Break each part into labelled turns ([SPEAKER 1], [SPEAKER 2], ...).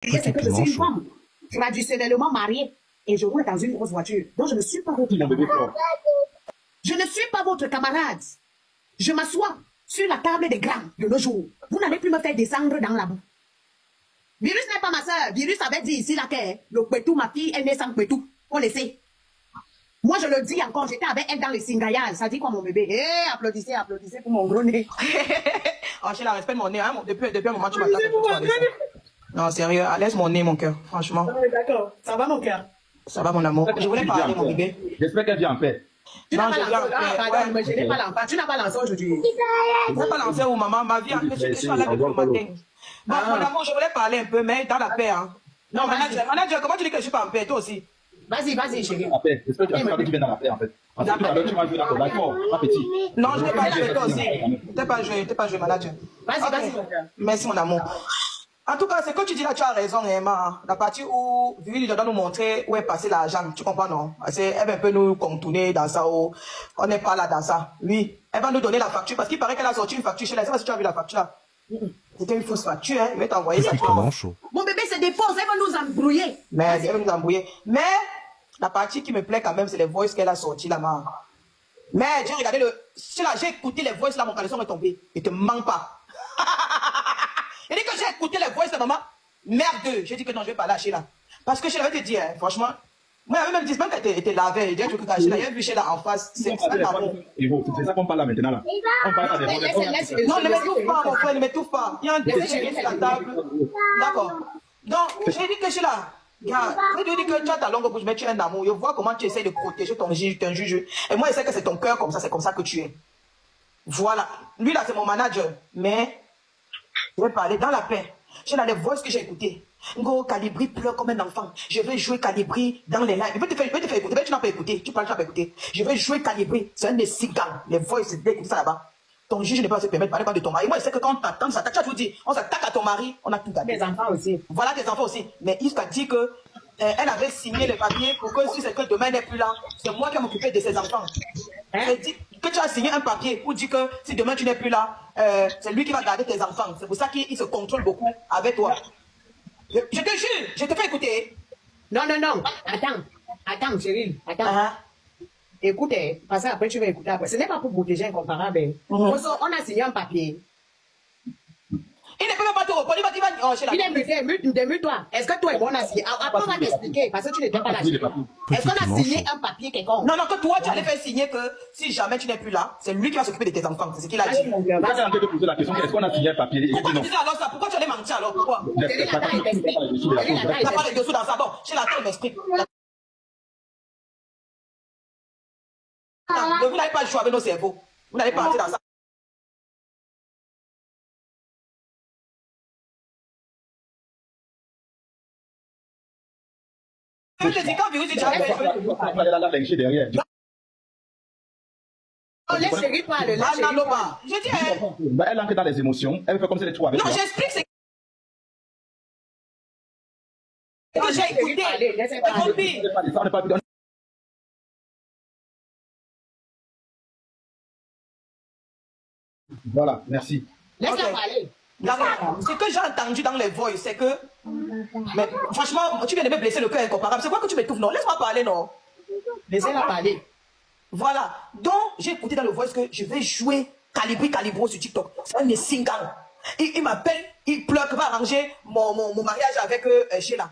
[SPEAKER 1] C'est que je suis une femme traditionnellement mariée et je roule dans une grosse voiture. Donc je ne suis pas votre camarade. Je ne suis pas votre camarade. Je m'assois sur la table des grands de nos jours. Vous n'allez plus me faire descendre dans la boue. Virus n'est pas ma soeur. Virus avait dit ici là que le Kwetou, ma fille, elle naît sans Kwetou. Faut laisser. Moi, je le dis encore, j'étais avec elle dans le Singayal. Ça dit quoi, mon bébé? Applaudissez, applaudissez pour mon gros nez.
[SPEAKER 2] Oh, j'ai la respect de mon nez, hein. Depuis un moment, tu m'attaques. Non, sérieux, laisse mon nez, mon cœur, franchement.
[SPEAKER 1] D'accord, ça va, mon cœur?
[SPEAKER 2] Ça va, mon amour. Je voulais parler, mon bébé.
[SPEAKER 3] J'espère qu'elle vient en paix.
[SPEAKER 1] Tu n'as pas lancé, tu n'as pas lancé aujourd'hui.
[SPEAKER 2] Je n'ai pas lancé où, maman, ma vie, je suis à la depuis le matin. Bon, mon amour, je voulais parler un peu, mais dans la paix, hein. Non, manager, comment tu dis que je suis pas en paix, toi aussi?
[SPEAKER 1] Vas-y, chérie.
[SPEAKER 3] En paix. J'espère que tu viens dans la paix, en fait. Parce que tu m'as joué dans ton d'accord, ma petite.
[SPEAKER 2] Non, je n'ai pas joué, toi aussi. T'es pas joué, manager.
[SPEAKER 1] Vas-y, mon cœur.
[SPEAKER 2] Merci, mon amour. En tout cas, ce que tu dis là, tu as raison, Emma. La partie où Vivi doit nous montrer où est passé l'argent, tu comprends, non? Elle va un peu nous contourner dans ça, on n'est pas là dans ça. Oui, elle va nous donner la facture, parce qu'il paraît qu'elle a sorti une facture chez elle. Je sais pas si tu as vu la facture là. C'était une fausse facture, hein. Il va t'envoyer ça.
[SPEAKER 1] Mon bébé, c'est des fausses, elle va nous embrouiller.
[SPEAKER 2] Mais elle va nous embrouiller. Mais la partie qui me plaît quand même, c'est les voices qu'elle a sorties là-bas. Mais j'ai regardé j'ai écouté les voices là, mon caleçon est tombé. Il te manque pas. Il dit que j'ai écouté les voix de maman. Merde, j'ai dit que non, je vais pas lâcher là. Parce que je l'avais dit, hein, franchement. Moi, il avait même dit même qu'elle était lavée. Il avait vu chez là en face. C'est
[SPEAKER 3] ça qu'on parle là maintenant là. On parle pas des voix.
[SPEAKER 2] Non, ne m'étouffe pas, mon frère, ne m'étouffe pas. Il y a un déchiré sur la table. D'accord. Donc, j'ai dit que je suis là. Regarde, je dis que tu as ta langue bouche, mais tu es un amour. Je vois comment tu essaies de protéger ton juge. Et moi, je sais que c'est ton cœur comme ça, c'est comme ça que tu es. Voilà. Lui là, c'est mon manager. Mais je vais parler dans la paix. J'ai dans les voices que j'ai écoutées. Ngo, Calibri pleure comme un enfant. Je vais jouer Calibri dans les lives. Je vais te faire écouter. Mais tu n'as pas écouté. Tu parles, tu n'as pas écouté. Je vais jouer Calibri. C'est un des cigales. Les voices, d'écouter ça là-bas. Ton juge ne peut pas se permettre de parler de ton mari. Moi, je sais que quand on t'attend, ça, tu as tout dit. On s'attaque à ton mari, on a tout gagné.
[SPEAKER 1] Tes enfants aussi.
[SPEAKER 2] Voilà, tes enfants aussi. Mais il a dit que elle avait signé les papiers pour que si c'est que demain n'est plus là, c'est moi qui vais m'occuper de ses enfants. J'ai dit que tu as signé un papier pour dire que si demain tu n'es plus là, c'est lui qui va garder tes enfants. C'est pour ça qu'il se contrôle beaucoup avec toi. Je te jure, je te fais écouter.
[SPEAKER 1] Non. Attends, chérie. Attends. Écoute, parce qu'après tu vas écouter après. Ce n'est pas pour protéger incomparable. On a signé un papier.
[SPEAKER 2] Il ne peut même pas te reprendre, il va chez la...
[SPEAKER 1] Il est muté, toi. Est-ce que toi et moi on a signé? Après on va t'expliquer, parce que tu n'étais pas là. Est-ce qu'on a signé un papier quelconque?
[SPEAKER 2] Non, que toi tu allais faire signer que si jamais tu n'es plus là, c'est lui qui va s'occuper de tes enfants. C'est ce qu'il a dit.
[SPEAKER 3] Pourquoi tu es en train de poser la question? Est-ce qu'on a signé un papier?
[SPEAKER 2] Pourquoi tu dis alors ça? Pourquoi tu allais mentir alors? Pourquoi?
[SPEAKER 1] Tu
[SPEAKER 2] n'as pas les dessous dans ça. Bon, chez la tête, m'explique. Vous n'allez pas jouer avec nos cerveaux. Vous n'allez pas entrer dans ça. Je te dis, quand Virus dit, tu as fait
[SPEAKER 3] derrière.
[SPEAKER 1] Laisse chérie parler.
[SPEAKER 2] Je dis,
[SPEAKER 3] elle entre dans les émotions, elle fait comme si elle est trop avec toi.
[SPEAKER 2] Non, j'explique, c'est que j'ai écouté.
[SPEAKER 3] Voilà, merci.
[SPEAKER 1] Laisse-la parler.
[SPEAKER 2] Ce que j'ai entendu dans les voix, c'est que... Mais franchement, tu viens de me blesser le cœur incomparable. C'est quoi que tu m'étouffes, non? Laisse-moi parler, non?
[SPEAKER 1] Laissez-la parler.
[SPEAKER 2] Voilà. Donc, j'ai écouté dans le voice que je vais jouer Calibro sur TikTok. C'est un des singles. Il m'appelle, il pleure qu'il va arranger mon mariage avec Sheila.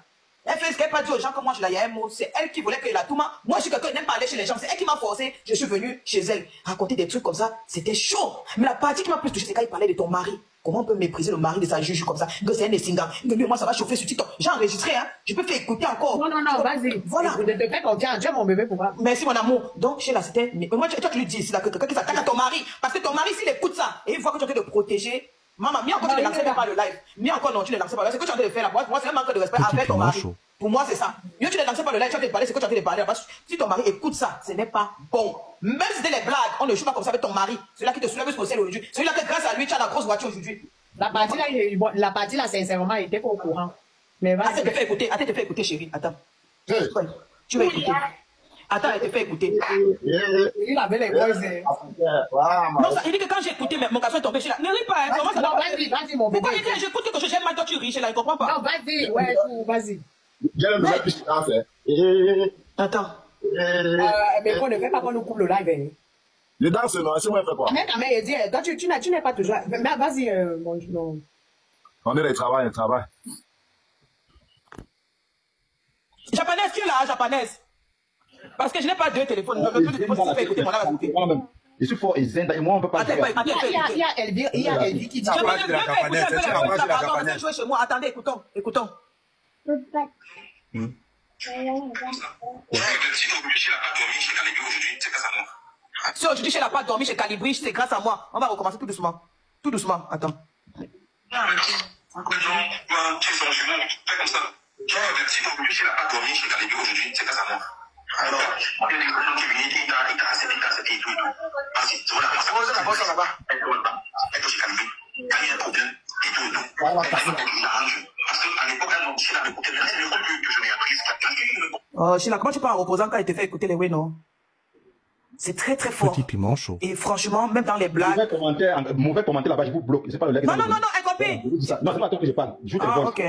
[SPEAKER 2] Elle fait ce qu'elle n'a pas dit aux gens que moi je l'ai un mot. C'est elle qui voulait que la Touma. Moi je suis quelqu'un qui n'aime pas aller chez les gens. C'est elle qui m'a forcé. Je suis venu chez elle. Raconter des trucs comme ça, c'était chaud. Mais la partie qui m'a plus touché, c'est quand il parlait de ton mari. Comment on peut mépriser le mari de sa juge comme ça? Que c'est un des singles. Moi ça va chauffer sur TikTok. J'ai enregistré, hein. Je peux faire écouter encore.
[SPEAKER 1] Non, vas-y.
[SPEAKER 2] Voilà.
[SPEAKER 1] De fait qu'on tient mon bébé pour moi.
[SPEAKER 2] Merci mon amour. Donc chez la c'était. Mais moi toi tu lui dis, c'est là que quelqu'un qui s'attaque à ton mari. Parce que ton mari s'il écoute ça et il voit que tu es en train de protéger. Maman, mieux encore tu ne lançais pas le live. Mieux encore non, tu ne lançais pas le live. C'est ce que tu es en train de faire là. Moi c'est un manque de respect avec ton mari. Pour moi, c'est ça. Mieux tu ne lances pas le live, tu as fait parler, c'est que tu as fait de parler. Parce que si ton mari écoute ça, ce n'est pas bon. Même si c'était les blagues, on ne joue pas comme ça avec ton mari. Celui-là qui te soulève sur le ciel aujourd'hui. Celui-là que grâce à lui, tu as la grosse voiture aujourd'hui.
[SPEAKER 1] La partie là, sincèrement, il était pas au courant. Mais vas-y.
[SPEAKER 2] Attends, te fais écouter, chérie. Attends. Tu vas écouter. Attends, elle te fait écouter.
[SPEAKER 1] Il avait les voix.
[SPEAKER 2] Non, ça, il dit que quand j'ai écouté, mon garçon est tombé chez là. Ne ris pas, hein. Comment ça va?
[SPEAKER 1] Vas-y, mon bébé.
[SPEAKER 2] Pourquoi j'écoute quelque chose, j'aime mal, toi tu ris chez là, il comprend pas.
[SPEAKER 1] Non, vas-y, ouais, vas-y.
[SPEAKER 4] J'ai le nouvelle plus grave,
[SPEAKER 2] Attends.
[SPEAKER 1] Mais qu'on ne fait pas qu'on nous coupe le live.
[SPEAKER 4] Je danse, non, c'est moi qui fais quoi?
[SPEAKER 1] Mais quand même, il dit, toi, tu n'es pas toujours. Mais vas-y, mon non.
[SPEAKER 4] On est dans le travail, le travail.
[SPEAKER 2] Japonaise, tu es là, japonaise. Parce que je n'ai pas deux téléphones. Le téléphone, si tu fais écouter, mon là va écouter.
[SPEAKER 3] Moi-même. Je suis fort et zen et moi on peut pas.
[SPEAKER 1] Il y a Elvie qui dit.
[SPEAKER 2] Jouer chez moi. Attendez, écoutons. Si aujourd'hui elle n'a pas dormi chez Calibri, c'est grâce à moi. On va recommencer tout doucement. Tout doucement, attends.
[SPEAKER 5] Tu es son jumeau, fais comme ça. Si aujourd'hui elle n'a pas dormi chez Calibri aujourd'hui, c'est grâce à moi. Alors, il y a des gens qui viennent, il t'a accepté et tout. Vas-y, voilà, c'est quoi ça là-bas? Elle est chez Calibri. Quand il y a un problème, et tout. Il arrange. Parce qu'à l'époque, elle m'a dit, elle écouté, mais c'est le rôle que je n'ai appris.
[SPEAKER 2] Oh, Sheila, comment tu parles en reposant quand il te fait écouter les oui, non? C'est très très fort.
[SPEAKER 6] Petit piment chaud.
[SPEAKER 2] Et franchement, même dans les blagues.
[SPEAKER 3] Mauvais commentaire là-bas, je vous bloque. C'est pas le like.
[SPEAKER 2] Non, incomplète.
[SPEAKER 3] Non, c'est pas toi que je parle. Je te
[SPEAKER 2] Ah, ok.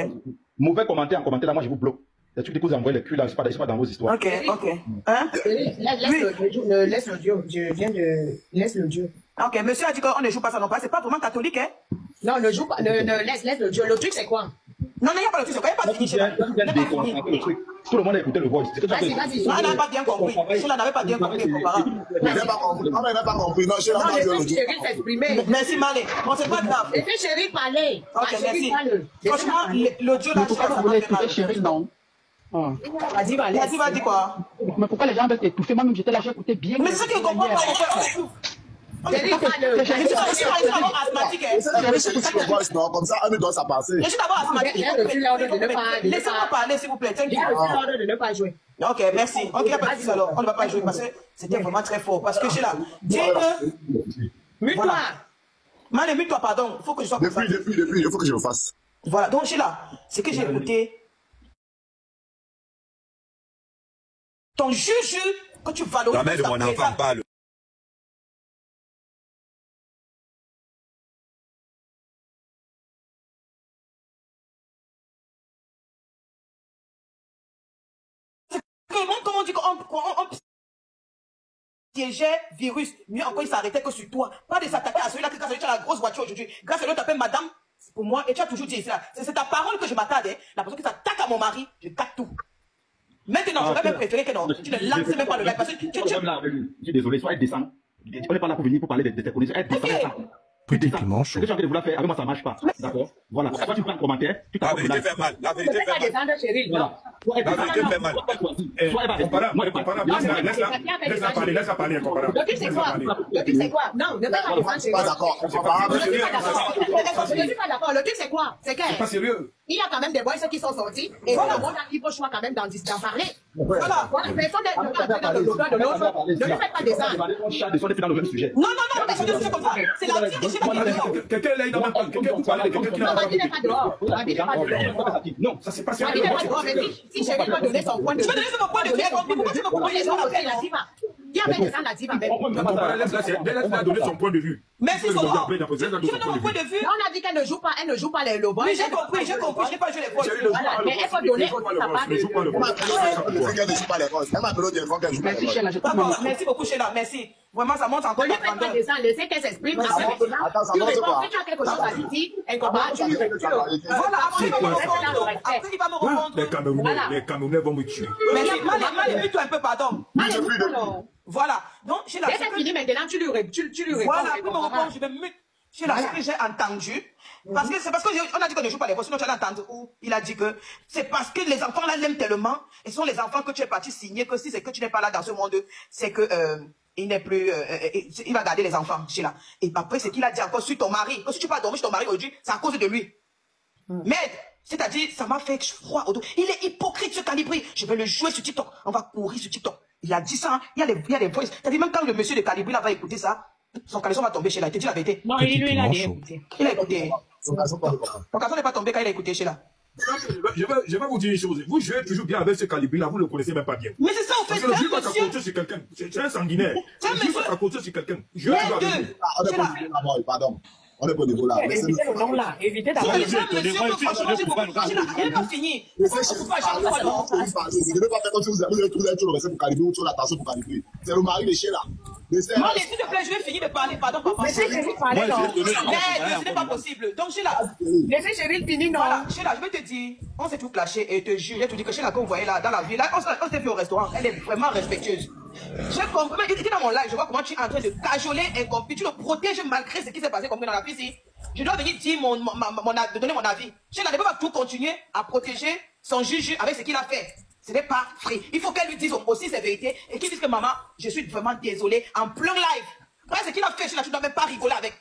[SPEAKER 3] Mauvais commentaire là, moi je vous bloque. Les trucs que vous envoyez les culs là, c'est pas dans vos histoires.
[SPEAKER 2] Ok. Hein?
[SPEAKER 1] Laisse l'audio. Je viens de. Laisse l'audio.
[SPEAKER 2] Ok, monsieur a dit qu'on ne joue pas ça non pas. C'est pas vraiment catholique, hein?
[SPEAKER 1] Non, ne joue pas. Laisse l'audio. Le truc, c'est quoi?
[SPEAKER 2] Non, il n'y a pas le truc, c'est pas fini.
[SPEAKER 3] Tout le monde a écouté le voice.
[SPEAKER 1] Vas-y.
[SPEAKER 2] Non, elle n'a pas bien compris. Sheila n'avait pas bien compris, comparable.
[SPEAKER 4] Il n'a pas compris. Non, je n'ai pas
[SPEAKER 1] laisse Chérie s'exprimer.
[SPEAKER 2] Merci, Malé. Bon, c'est pas grave.
[SPEAKER 1] Laissez Chérie parler.
[SPEAKER 2] Ok, merci. Franchement, l'audio là,
[SPEAKER 7] Pourquoi vous voulez écouter Chérie, non?
[SPEAKER 1] Vas-y,
[SPEAKER 2] vas-y, quoi.
[SPEAKER 7] Mais pourquoi les gens veulent t'étouffer? Moi-même, j'étais là, j'ai écouté bien.
[SPEAKER 2] Mais c'est ça qui ne comprend pas, mon frère.
[SPEAKER 1] Chérie, parle.
[SPEAKER 2] Je suis d'abord asthmatique.
[SPEAKER 4] Comme ça, elle me donne sa passée.
[SPEAKER 2] Je suis d'abord asthmatique. Laissez-moi parler, s'il vous plaît.
[SPEAKER 1] Il y a aussi l'ordre de ne pas jouer.
[SPEAKER 2] Ok, merci. Ok, il n'y a pas de souci alors. On ne va pas jouer parce que c'était vraiment très fort. Parce que je suis là. Dis que.
[SPEAKER 1] Mute-toi.
[SPEAKER 2] Malé, mute-toi, pardon. Il faut que je sois.
[SPEAKER 4] Depuis, il faut que je le fasse.
[SPEAKER 2] Voilà, donc je suis là. C'est que j'ai écouté. Ton juge, que tu valorises.
[SPEAKER 6] La mère de mon enfant parle.
[SPEAKER 2] Comment on dit qu'on piégeait virus, mieux encore il s'arrêtait que sur toi. Pas de s'attaquer à celui-là, que quand tu as la grosse voiture aujourd'hui, grâce à lui, tu appelles madame, pour moi, et tu as toujours dit ça. C'est ta parole que je m'attarde, hein. La personne qui s'attaque à mon mari, je tape tout. Maintenant, j'aurais même préféré que non, tu ne lances même pas le live, parce que tu...
[SPEAKER 3] Je suis désolé, soit elle descend. On n'est pas là pour venir pour parler de tes connaissances. Elle descend.
[SPEAKER 6] Petit piment chaud.
[SPEAKER 3] Ce que tu as envie de vouloir faire, avec moi ça marche pas. D'accord? Voilà. Quand tu prends un commentaire, tu
[SPEAKER 6] La vérité fait mal. La vérité fait mal.
[SPEAKER 3] Voilà.
[SPEAKER 6] La vérité fait mal.
[SPEAKER 5] Laisse-la parler, incomparable.
[SPEAKER 1] Le truc, c'est quoi? Non, ne pas défendre Chérie.
[SPEAKER 4] Pas d'accord.
[SPEAKER 1] Je ne suis pas d'accord. Le truc, c'est quoi? C'est que.
[SPEAKER 5] C'est pas sérieux.
[SPEAKER 1] Il y a quand même des boys qui sont sortis et voilà, on a libre choix quand même d'en parler. Voilà, personne ne va entrer dans le droit de l'autre. Ne lui faites pas descendre.
[SPEAKER 3] dans le même sujet.
[SPEAKER 2] Non, mais je ne suis comme ça. C'est la vie que j'ai pas.
[SPEAKER 5] Quelqu'un là, il n'a même pas. Quelqu'un vous parlez, quelqu'un qui n'a
[SPEAKER 1] Non,
[SPEAKER 5] pas.
[SPEAKER 1] Madi n'est pas dehors. Madi n'est pas dehors.
[SPEAKER 5] Non, ça c'est pas
[SPEAKER 1] Madi
[SPEAKER 5] sérieux.
[SPEAKER 1] n'est pas dehors, mais si Chérie peut donner son point de vue.
[SPEAKER 2] Tu veux donner mon point de vue? Pourquoi tu me comprends les gens
[SPEAKER 1] fait la diva. Qui avait descendu la diva avec?
[SPEAKER 5] Laisse-la donner son point de vue.
[SPEAKER 2] Merci,
[SPEAKER 5] Tu veux
[SPEAKER 2] Soro.
[SPEAKER 5] donner
[SPEAKER 2] Tu veux donner mon point de vue?
[SPEAKER 1] On a dit qu'elle ne joue pas les lobos.
[SPEAKER 2] Oui, j'ai compris, je n'ai pas joué les fois.
[SPEAKER 1] Voilà, mais elle peut donner sa part de...
[SPEAKER 4] Elle ne joue pas les roses. Elle m'a appelé au téléphone qu'elle joue pas les roses.
[SPEAKER 2] D'accord, merci beaucoup, Sheila, merci. Vraiment, ça monte encore
[SPEAKER 1] Ne lui
[SPEAKER 2] la
[SPEAKER 1] faites pas
[SPEAKER 2] grandeur.
[SPEAKER 1] descendre, laissez qu'elle s'exprime.
[SPEAKER 4] Attends, ça
[SPEAKER 1] Tu
[SPEAKER 4] monte
[SPEAKER 1] réponds,
[SPEAKER 4] quoi?
[SPEAKER 1] si tu as quelque chose à lui dire, elle comprend, tu lui réponds.
[SPEAKER 2] Voilà, après il va me répondre. Après il va me répondre.
[SPEAKER 5] Les Camerounais vont me tuer.
[SPEAKER 2] Merci, Malé, mute-toi un peu, pardon.
[SPEAKER 1] Allez, non.
[SPEAKER 2] Voilà, donc Sheila,
[SPEAKER 1] Dès qu'elle finit maintenant, tu lui réponds.
[SPEAKER 2] voilà, après me répondre, je vais mute. Sheila, ce que j'ai entendu, parce que c'est parce qu'on a dit qu'on ne joue pas les voix, sinon tu allais entendre où il a dit que c'est parce que les enfants là l'aiment tellement, et ce sont les enfants que tu es parti signer, que si c'est que tu n'es pas là dans ce monde, c'est que il n'est plus, il va garder les enfants, Sheila. Et après, c'est qu'il a dit encore sur ton mari, que si tu pas dormir sur ton mari aujourd'hui, c'est à cause de lui. Mais, c'est-à-dire, ça m'a fait froid au dos. Il est hypocrite ce Calibri. Je vais le jouer sur TikTok. On va courir sur TikTok. Il a dit ça, hein. Il y a des voices. C'est-à-dire, même quand le monsieur de Calibri là va écouter ça, son caleçon va tomber chez là. Il te dit la vérité.
[SPEAKER 1] Non, lui, il a écouté.
[SPEAKER 2] Il a écouté. Son caleçon n'est pas tombé quand il a écouté chez là.
[SPEAKER 6] Je vais vous dire une chose. Vous jouez toujours bien avec ce calibre-là, vous ne le connaissez même pas bien.
[SPEAKER 2] Mais c'est ça, en fait.
[SPEAKER 6] Parce que le jour où tu as compté sur quelqu'un, c'est un sanguinaire. Le jour où tu as compté sur quelqu'un, je vais toujours avec lui.
[SPEAKER 4] On est pas au niveau là, pardon. On est pas au niveau là.
[SPEAKER 1] Évitez le nom là. Évitez d'avoir
[SPEAKER 2] Il n'est pas fini.
[SPEAKER 4] Je ne vais pas faire comme si vous avez tout le respect pour calibrer ou tout l'attention pour calibrer. C'est le mari de Sheila.
[SPEAKER 2] Non, s'il te plaît, je vais finir de parler. Pardon, papa.
[SPEAKER 1] Laissez Cheryl parler, non.
[SPEAKER 2] Ce n'est pas possible. Donc, Sheila.
[SPEAKER 1] Laissez Cheryl finir, non.
[SPEAKER 2] Voilà, Sheila, je vais te dire, on s'est tout clashé et te jure, je te dis que Sheila, que vous voyez là, dans la vie, là, on s'est vu au restaurant, elle est vraiment respectueuse. J'ai compris, tu es dans mon live, je vois comment tu es en train de cajoler un compris, tu le protèges malgré ce qui s'est passé comme dans la vie ici. Je dois venir dire donner mon avis. Sheila ne peut pas tout continuer à protéger son juge avec ce qu'il a fait. Ce n'est pas vrai. Il faut qu'elle lui dise aussi ses vérités et qu'il dise que maman, je suis vraiment désolée en plein live. Voilà ce qu'il a fait, Sheila, tu ne dois même pas rigoler avec.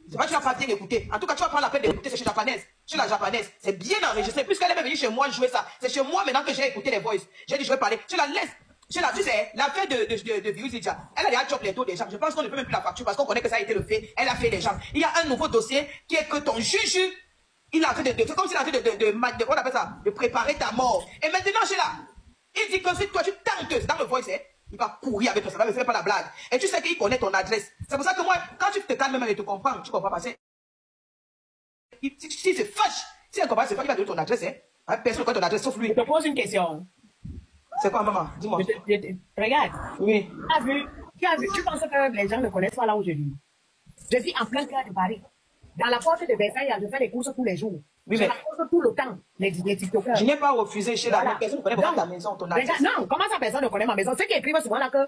[SPEAKER 2] C'est pas que tu vas pas bien écouter. En tout cas, tu vas prendre la peine d'écouter, c'est chez japonaise. Chez la japonaise. C'est bien enregistré. Puisqu'elle est venue chez moi jouer ça. C'est chez moi maintenant que j'ai écouté les voices. J'ai dit, je vais parler. Je la laisse. Tu sais, l'affaire de virus déjà. Elle a déjà chopé les taux des gens. Je pense qu'on ne peut même plus la facture parce qu'on connaît que ça a été le fait. Elle a fait des gens. Il y a un nouveau dossier qui est que ton juge, il a en train c'est comme s'il a en train de on appelle ça, de préparer ta mort. Et maintenant, Sheila, il dit que si toi tu tentes dans le voice, il va courir avec toi, ça va me faire pas la blague. Et tu sais qu'il connaît ton adresse. C'est pour ça que moi, quand tu te calmes même et te comprends, tu comprends pas. Si c'est fâche, si elle comprend, c'est pas qu'il va donner ton adresse, hein. Personne ne connaît ton adresse sauf lui.
[SPEAKER 1] Je te pose une question.
[SPEAKER 2] C'est quoi, maman? Dis-moi.
[SPEAKER 1] Regarde.
[SPEAKER 2] Oui.
[SPEAKER 1] Tu penses que les gens ne connaissent pas là où je vis? Je vis en plein cœur de Paris. Dans la porte de Versailles, je fais les courses tous les jours.
[SPEAKER 2] Oui, mais...
[SPEAKER 1] Je rapporte tout le temps, les TikTokers.
[SPEAKER 2] Je n'ai pas refusé chez la personne ne connaît pas ta maison, ton adresse.
[SPEAKER 1] Non, comment ça personne ne connaît ma maison? Ceux qui écrivent souvent là que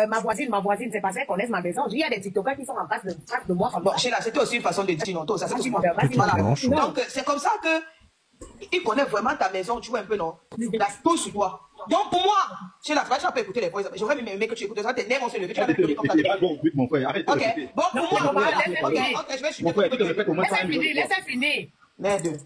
[SPEAKER 1] ma voisine, c'est parce qu'elle connaît ma maison. Il y a des TikTokers qui sont en face de moi.
[SPEAKER 2] Bon, Sheila, c'était aussi une façon de dire non, ça c'est tout.
[SPEAKER 1] Voilà.
[SPEAKER 2] Donc, c'est comme ça que il connaît vraiment ta maison, tu vois un peu, non? Il a tout sur toi. Donc, pour moi, Sheila, tu vas pas écouter les voix. J'aurais aimé que tu écoutes ça, tes nerfs vont se lever, tu vas me comme ça.
[SPEAKER 3] Mon frère, arrête de répéter.
[SPEAKER 2] Bon, pour moi, ok, je vais chuter.
[SPEAKER 3] Mon frère, tu te répètes au moins 5 minutes.
[SPEAKER 1] Laissez finir.
[SPEAKER 2] Merde.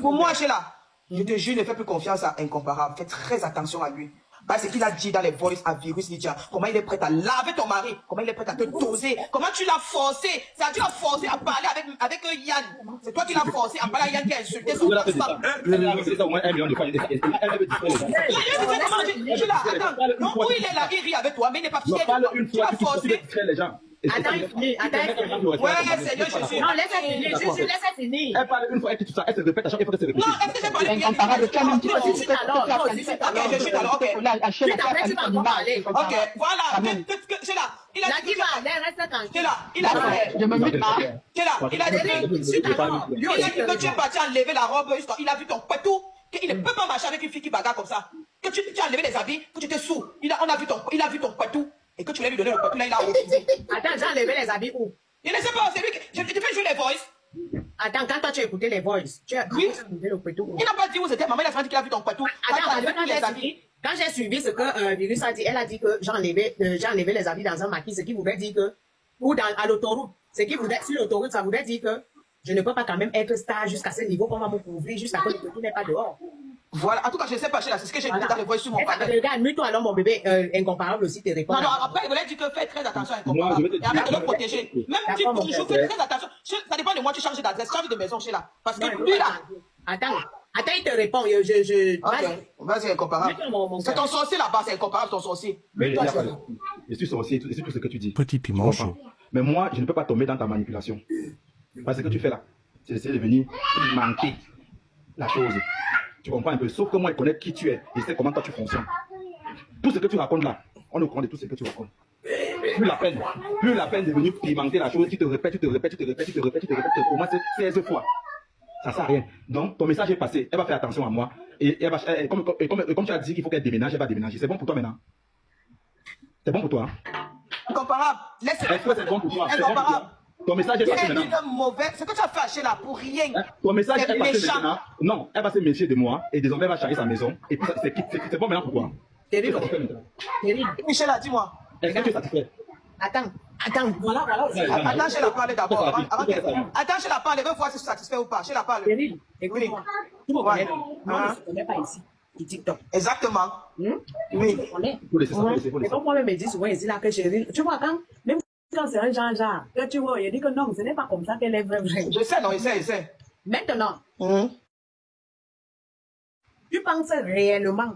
[SPEAKER 2] Pour moi, Sheila, je te jure, ne fais plus confiance à Incomparable. Fais très attention à lui. Parce qu'il a dit dans les voices à Virus Lydia, comment il est prêt à laver ton mari, comment il est prêt à te doser, comment tu l'as forcé, tu l'as forcé à parler avec Yann. C'est toi qui l'as forcé à parler à Yann qui a insulté son femme.
[SPEAKER 3] C'est ça au moins 1 million de fois. Elle veut dire
[SPEAKER 2] Je là, attends, non, où il est là, il rit avec toi, mais il n'est pas fier de toi. Tu l'as forcé.
[SPEAKER 3] les gens.
[SPEAKER 1] Attends,
[SPEAKER 2] Ouais, Seigneur Jésus.
[SPEAKER 1] Non, laissez finir, Jésus, laissez finir.
[SPEAKER 3] Elle parle une fois, elle dit tout ça, elle se répète à chaque fois qu'elle se répète.
[SPEAKER 2] Non, est-ce que j'ai parlé bien?
[SPEAKER 7] Incomparable, tu as même dit que
[SPEAKER 2] Ok, je suis alors, ok.
[SPEAKER 1] Tu vas en parler.
[SPEAKER 2] Ok, voilà. C'est là. Il a dit
[SPEAKER 1] reste tranquille.
[SPEAKER 2] C'est là. Il a dit.
[SPEAKER 7] Je me mute pas.
[SPEAKER 2] C'est là. Il a dit que tu es parti enlever la robe. Il a vu ton patou. Il ne peut pas marcher avec une fille qui bagarre comme ça. Que tu as enlevé les habits, que tu étais sous. Il a vu ton patou. Et que tu voulais lui donner le patou, là, il a refusé.
[SPEAKER 1] Attends, j'ai enlevé les habits où?
[SPEAKER 2] Il ne sait pas, c'est lui qui... Je te fais jouer les voices.
[SPEAKER 1] Attends, quand toi tu as écouté les voices, tu as enlevé le patou.
[SPEAKER 2] Il n'a pas dit où c'était, maman, il a dit qu'il a vu ton patou.
[SPEAKER 1] Quand j'ai suivi ce que Virus a dit, elle a dit que j'ai enlevé les habits dans un maquis, ce qui voudrait dire que, ou à l'autoroute, ce qui voudrait, sur l'autoroute, ça voudrait dire que je ne peux pas quand même être star jusqu'à ce niveau qu'on va me couvrir, jusqu'à ce que le patou n'est pas dehors.
[SPEAKER 2] Voilà, en tout cas, je ne sais pas, c'est ce que j'ai dit dans les voix sur mon panel.
[SPEAKER 1] Regarde, mets-toi alors, mon bébé, Incomparable aussi te répond.
[SPEAKER 2] Non, après, il voulait dire que fais très attention à Incomparable. Et après, de le protéger. Même si pour jouer, fais très attention. Ça dépend de moi, tu changes d'adresse, change de maison chez là. Parce que lui, là.
[SPEAKER 1] Attends, il te répond.
[SPEAKER 2] Vas-y, Incomparable. C'est ton sorcier là-bas, c'est Incomparable, ton sorcier.
[SPEAKER 3] Je suis sorcier, c'est tout ce que tu dis.
[SPEAKER 6] Petit piment chaud.
[SPEAKER 3] Mais moi, je ne peux pas tomber dans ta manipulation. Parce que ce que tu fais là, c'est d'essayer de venir manquer la chose. Tu comprends un peu, sauf que moi, je connais qui tu es et sais comment toi tu fonctionnes. Tout ce que tu racontes là, on est au courant de tout ce que tu racontes. Plus la peine de venir pimenter la chose, tu te répètes. Pour moi, c'est 16 fois. Ça sert à rien. Donc, ton message est passé. Elle va faire attention à moi. Et comme tu as dit qu'il faut qu'elle déménage, elle va déménager. C'est bon pour toi maintenant? C'est bon pour toi?
[SPEAKER 2] Incomparable, laisse.
[SPEAKER 3] Est-ce que c'est bon pour toi?
[SPEAKER 2] Incomparable.
[SPEAKER 3] Ton message est passé maintenant.
[SPEAKER 2] Ce que tu as fait hacher là pour rien.
[SPEAKER 3] Ton message est passé maintenant. Non, elle va se méfier de moi et désormais elle va charger sa maison. Et puis c'est bon maintenant pour toi.
[SPEAKER 1] Terrible.
[SPEAKER 2] Michel, dis-moi.
[SPEAKER 3] Est-ce que tu es satisfait?
[SPEAKER 1] Attends, voilà.
[SPEAKER 2] Attends, je la parle d'abord. Attends, je la parle. Je veux voir si je suis satisfait ou pas. Je la parle.
[SPEAKER 1] Terrible. Écoute-moi. Tu me connais. Moi, je ne connais pas ici. TikTok.
[SPEAKER 2] Exactement.
[SPEAKER 1] Oui. Et comme moi-même, je dis souvent ici là que Cheryl, tu vois, même quand c'est un genre, que tu vois, il dit que non, ce n'est pas comme ça qu'elle est vraie.
[SPEAKER 2] Je sais, non, il sait.
[SPEAKER 1] Maintenant, Tu penses réellement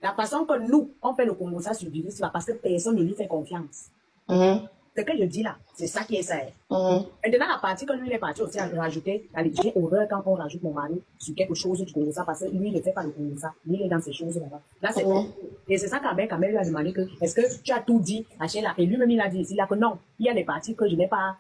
[SPEAKER 1] la façon que nous, on fait le Congo ça sur virus, c'est parce que personne ne lui fait confiance. Ce que je dis là, c'est ça qui est ça. Maintenant, la partie que lui, il est parti aussi à rajouter, j'ai horreur quand on rajoute mon mari sur quelque chose du Congo ça, parce que lui, il ne fait pas le Congo ça. Lui, il est dans ces choses là-bas. Là, c'est et c'est ça qu'Amel lui a demandé que, est-ce que tu as tout dit à Sheila? Et lui-même, il a dit ici là que non, il y a des parties que je n'ai pas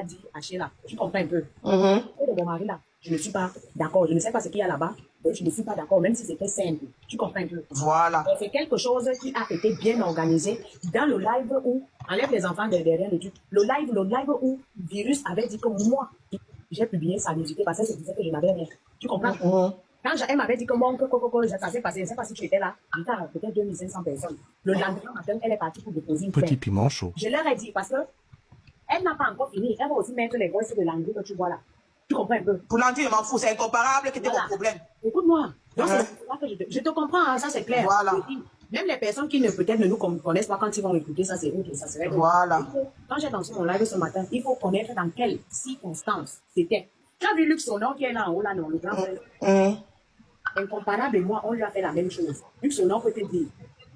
[SPEAKER 1] dit à Sheila. Tu comprends un peu? Et de mon mari là, je ne suis pas d'accord. Je ne sais pas ce qu'il y a là-bas. Je ne suis pas d'accord, même si c'était simple. Tu comprends un peu?
[SPEAKER 2] Voilà.
[SPEAKER 1] C'est quelque chose qui a été bien organisé dans le live où, enlève les enfants derrière l'étude, le live où Virus avait dit que moi, j'ai publié sa musique parce que c'est disait que je n'avais rien. Tu comprends? Quand elle m'avait dit que mon ça s'est passé, je ne sais pas si tu étais là, j'étais à peut-être 2500 personnes. Le lendemain matin, elle est partie pour déposer une plainte.
[SPEAKER 8] Petit piment chaud.
[SPEAKER 1] Je leur ai dit parce que elle n'a pas encore fini. Elle va aussi mettre les voices de l'anglais que tu vois là. Tu comprends un peu?
[SPEAKER 2] Pour l'anglais, je m'en fous, c'est incomparable, qu'était mon problème.
[SPEAKER 1] Écoute-moi. Donc, c'est là que je te comprends, hein, ça c'est clair.
[SPEAKER 2] Voilà.
[SPEAKER 1] Même les personnes qui ne peut-être ne nous connaissent pas quand ils vont écouter ça, c'est autre, ça serait.
[SPEAKER 2] Voilà.
[SPEAKER 1] Quand j'ai lancé mon live ce matin, il faut connaître dans quelles circonstances c'était. Tu as vu Luc Sonon qui est là en haut, là, non, le grand frère. Incomparable et moi, on lui a fait la même chose. Luc Sonon peut te dire.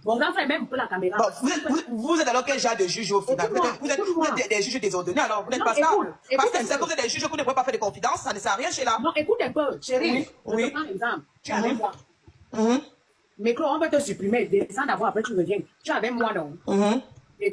[SPEAKER 1] Mon grand frère, même pour la caméra.
[SPEAKER 2] Bon, vous êtes alors quel genre de juge au final? Vous êtes des juges désordonnés, alors vous n'êtes pas ça. Parce que c'est comme vous êtes des juges que vous ne pouvez pas faire de confidence, ça ne sert à rien chez là.
[SPEAKER 1] Non, écoute un peu, chérie.
[SPEAKER 2] Oui.
[SPEAKER 1] Je te prends un exemple. Tu es avec moi. Micro, on va te supprimer. Descends d'abord, après tu reviens. Tu es avec moi, non? Et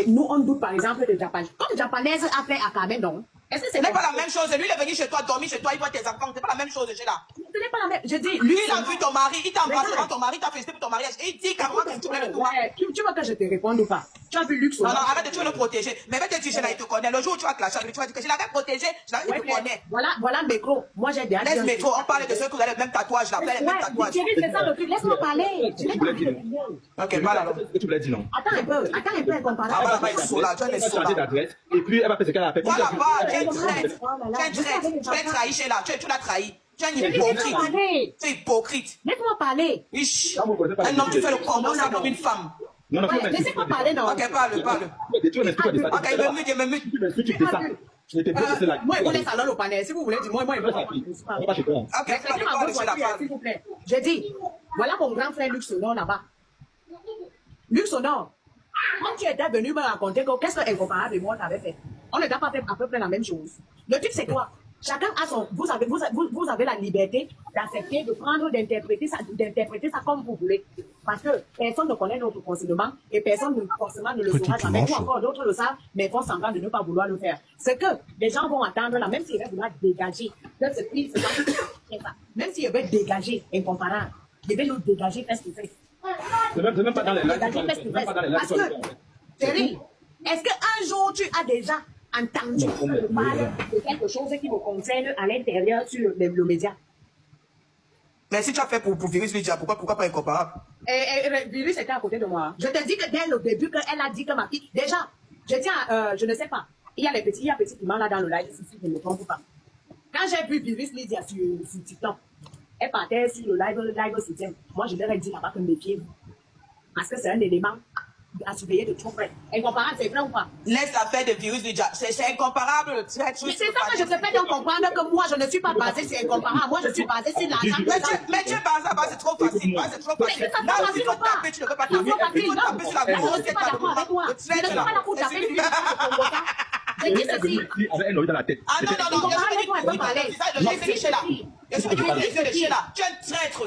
[SPEAKER 1] nous, on doute par exemple de Japan. Comme Japanaise a fait à Kabe, non? Est-ce que
[SPEAKER 2] ce n'est pas la même chose? Lui, il est venu chez toi, dormir chez toi, il voit tes enfants. Ce n'est pas la même chose, j'ai là.
[SPEAKER 1] Ce n'est pas la même. Je dis,
[SPEAKER 2] lui, il a vu ton mari, il t'a embrassé devant ton mari, il t'a félicité pour ton mariage. Et il dit carrément que tu voulais le droit.
[SPEAKER 1] Tu veux que je te réponde ou pas? Tu as vu Luc Sonon?
[SPEAKER 2] Non, arrête de tu veux le protéger. Mais va te dire, il te connaît. Le jour où tu vas clasher, tu vas dire que je l'avais protégé, il te connaît.
[SPEAKER 1] Voilà, Métro. Moi, j'ai déjà.
[SPEAKER 2] Laisse Métro, on parle de ceux qui ont le même tatouage, là. Le même tatouage.
[SPEAKER 1] C'est ça le truc. Laisse-moi parler.
[SPEAKER 3] Ok, voilà alors. Est-ce que tu me l'as dit non?
[SPEAKER 1] Attends un peu, incomparable.
[SPEAKER 2] Ah, bah, il est là, tu as
[SPEAKER 3] changé d'adresse. Et puis, elle va faire ce qu'elle a fait.
[SPEAKER 2] Voilà, tu es trahi chez là, tu l'as trahi. Tu es un hypocrite. Tu es hypocrite.
[SPEAKER 1] Laisse-moi parler.
[SPEAKER 2] Un homme qui fait le combat, ça comme une femme.
[SPEAKER 3] Non,
[SPEAKER 1] laissez-moi parler, non.
[SPEAKER 2] Ok, parle.
[SPEAKER 3] Tu m'expliques pas de ça.
[SPEAKER 2] Ok, il me mute.
[SPEAKER 3] Tu m'expliques de ça.
[SPEAKER 1] Moi, il vous laisse alors le panel. Si vous voulez dire, moi, il veut pas.
[SPEAKER 3] Pas chez toi.
[SPEAKER 2] Ok, parle,
[SPEAKER 1] s'il vous plaît. Je dis, voilà mon grand frère Luc Sonon là-bas. Luc Sonon, quand tu étais venu me raconter qu'est-ce que Incomparable et moi t'avais fait, on n'a pas fait à peu près la même chose. Le truc, c'est quoi? Chacun a son. Vous avez la liberté d'accepter, de prendre, d'interpréter ça comme vous voulez. Parce que personne ne connaît notre fonctionnement et personne forcément ne le saura jamais. Ou encore d'autres le savent, mais font semblant de ne pas vouloir le faire. C'est que les gens vont attendre là, même s'ils veulent vouloir dégager. Même s'ils veulent dégager Incomparable, ils veulent nous dégager face to face.
[SPEAKER 3] C'est même pas dans les lives.
[SPEAKER 1] Parce que, Thierry, est-ce qu'un jour tu as déjà entendu parler de quelque chose qui me concerne à l'intérieur sur le média?
[SPEAKER 2] Mais si tu as fait pour Virus Lydia, pourquoi pas Incomparable?
[SPEAKER 1] Virus était à côté de moi. Je te dis que dès le début, qu'elle a dit que ma fille. Déjà, je tiens, je ne sais pas. Il y a petits qui m'ont là dans le live, si je ne me trompe pas. Quand j'ai vu Virus Lydia sur TikTok, elle partait sur le live soutien. Moi, je leur ai dit là-bas que méfiez-vous. Parce que c'est un élément à surveiller de trop près. Incomparable, c'est vrai ou pas?
[SPEAKER 2] Laisse l'affaire de Virus Lydia. C'est incomparable.
[SPEAKER 1] Mais c'est ça que je te fais donc comprendre que moi, je ne suis pas basée sur Incomparable. Moi, je suis basée sur l'argent.
[SPEAKER 2] Mais tu es basée à base, c'est trop facile. C'est trop facile. Là, si tu veux taper, tu ne peux pas taper. Il faut taper sur la
[SPEAKER 1] bouche. Je ne suis pas d'accord avec toi. Je ne suis pas là pour taper sur je dis ceci.
[SPEAKER 3] Avec un oreille dans la tête.
[SPEAKER 2] Ah non, tu es un traître.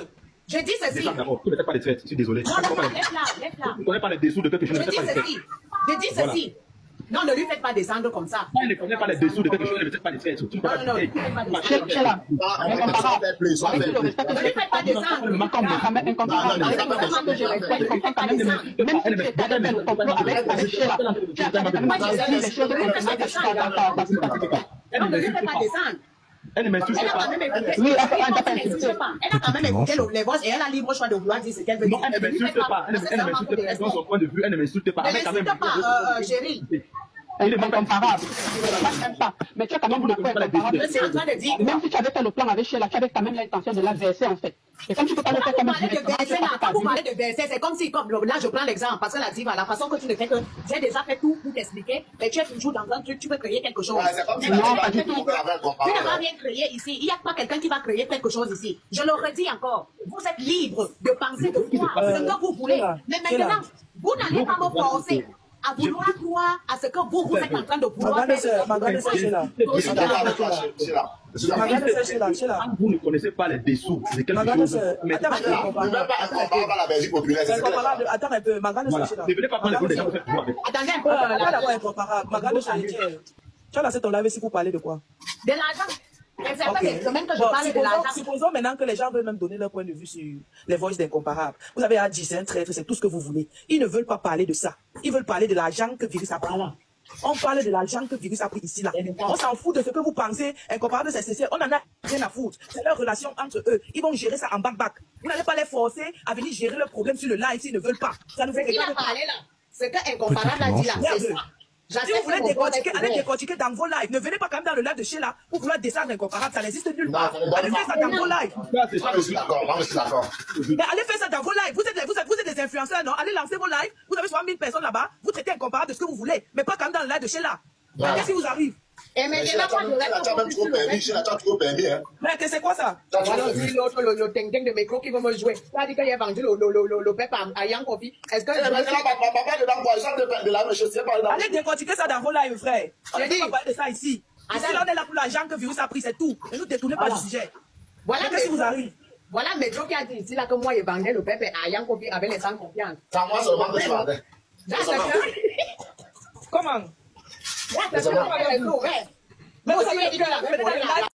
[SPEAKER 1] Je dis ceci.
[SPEAKER 3] Tu ne fais pas les traîtres, je suis désolé.
[SPEAKER 1] Non, laisse-la.
[SPEAKER 3] Tu ne connais pas les dessous de quelque chose.
[SPEAKER 1] Je dis ceci. Non, ne lui faites pas descendre comme ça.
[SPEAKER 3] Elle ne connaît pas les dessous de quelque chose, elle ne fait pas les traîtres.
[SPEAKER 1] Non, ne lui faites pas descendre.
[SPEAKER 4] Ne lui
[SPEAKER 1] faites pas descendre. Non, ne lui faites pas descendre.
[SPEAKER 3] Elle ne m'insulte pas.
[SPEAKER 1] Elle a quand même écouté les voix et elle a libre choix de vouloir dire ce qu'elle veut dire.
[SPEAKER 3] Non, elle ne m'insulte pas. Elle ne m'insulte pas. Dans son point de vue, elle ne m'insulte pas.
[SPEAKER 1] Ne m'insulte pas, chérie.
[SPEAKER 7] Elle est incomparable. Mais tu as quand même le point incomparable.
[SPEAKER 1] Je suis en train de dire.
[SPEAKER 7] Même si tu avais fait le plan avec Sheila, tu avais quand même l'intention de la verser en fait. C'est comme tu peux pas le faire
[SPEAKER 1] Quand
[SPEAKER 7] comme
[SPEAKER 1] vous parlez de verset, c'est comme si, comme là, je prends l'exemple, parce que la diva, la façon que tu le fais, que j'ai déjà fait tout pour t'expliquer, mais tu es toujours dans un truc, tu veux créer quelque chose.
[SPEAKER 4] C'est comme si
[SPEAKER 7] Non,
[SPEAKER 4] la
[SPEAKER 7] pas du
[SPEAKER 4] diva,
[SPEAKER 7] tout.
[SPEAKER 4] tu avais un
[SPEAKER 1] Tu
[SPEAKER 4] comparé.
[SPEAKER 1] n'as rien créé ici. Il n'y a pas quelqu'un qui va créer quelque chose ici. Je le redis encore. Vous êtes libre de penser, de croire ce que vous voulez. Mais maintenant, vous n'allez pas me forcer à vouloir croire à ce que vous êtes en train de vouloir faire.
[SPEAKER 3] Vous ne connaissez pas les dessous de quelque chose. Mais
[SPEAKER 4] Ne même pas incomparable à la Belgique populaire. C'est
[SPEAKER 2] Attends un peu, Magane
[SPEAKER 3] voilà.
[SPEAKER 2] Sochela.
[SPEAKER 3] Ne venez pas prendre les des gens pour faire pouvoir.
[SPEAKER 1] Attendez un peu.
[SPEAKER 2] Pas d'abord incomparable. Magane Sochela. Tu as lancé ton live ici pour parler de quoi?
[SPEAKER 1] De l'argent. Mais c'est pas des semaines que je parle de l'argent.
[SPEAKER 2] Supposons maintenant que les gens veulent même donner leur point de vue sur les voices d'incomparables. Vous avez dit, c'est un traître, c'est tout ce que vous voulez. Ils ne veulent pas parler de ça. Ils veulent parler de l'argent que Virus a pris. On parle de l'argent que Virus a pris ici, là. On s'en fout de ce que vous pensez. Incomparable, c'est sincère. On en a rien à foutre. C'est leur relation entre eux. Ils vont gérer ça en back-back. Vous n'allez pas les forcer à venir gérer le problème sur le live s'ils ne veulent pas. Ça nous fait
[SPEAKER 1] Il a parlé là. Ce que Incomparable a dit là, c'est ça.
[SPEAKER 2] Si vous voulez décortiquer, allez décortiquer dans vos lives. Ne venez pas quand même dans le live de Sheila pour vouloir descendre Incomparable. Ça n'existe nulle part. Allez faire ça dans vos lives.
[SPEAKER 4] Moi, je suis d'accord.
[SPEAKER 2] Mais allez faire ça dans vos lives. Vous êtes des influenceurs, non? Allez lancer vos lives. Vous avez 60 000 personnes là-bas. Vous traitez Incomparable de ce que vous voulez. Mais pas quand même dans le live de Sheila. Qu'est-ce qui vous arrive?
[SPEAKER 1] Et maintenant, moi, je reste
[SPEAKER 4] trop permis, hein.
[SPEAKER 2] Mais c'est quoi ça?
[SPEAKER 1] voilà, lui, l'autre, le ting-ting de micro qui veut me jouer. Tu as dit qu'il a vendu le pep à Yang Kofi. Est-ce que je
[SPEAKER 2] Allez décortiquer ça dans vos lives, frère. On ne
[SPEAKER 1] J'ai dit.
[SPEAKER 2] peut pas parler de ça ici. Ici, là, on est là pour l'argent que Virus a pris, c'est tout. Ne nous détournez pas du sujet.
[SPEAKER 1] Voilà,
[SPEAKER 2] Qu'est-ce qui vous arrive?
[SPEAKER 1] Voilà, Métro qui a dit ici là que moi, il vendait le pep à Yang Kofi avec les sans confiance.
[SPEAKER 4] C'est à moi seulement que je parlais.
[SPEAKER 2] Comment?
[SPEAKER 1] Là, c'est ça, on va les ouvrir.
[SPEAKER 2] Mais vous
[SPEAKER 1] Moi aussi,
[SPEAKER 2] avez
[SPEAKER 1] il dit que la
[SPEAKER 2] venez dans le live.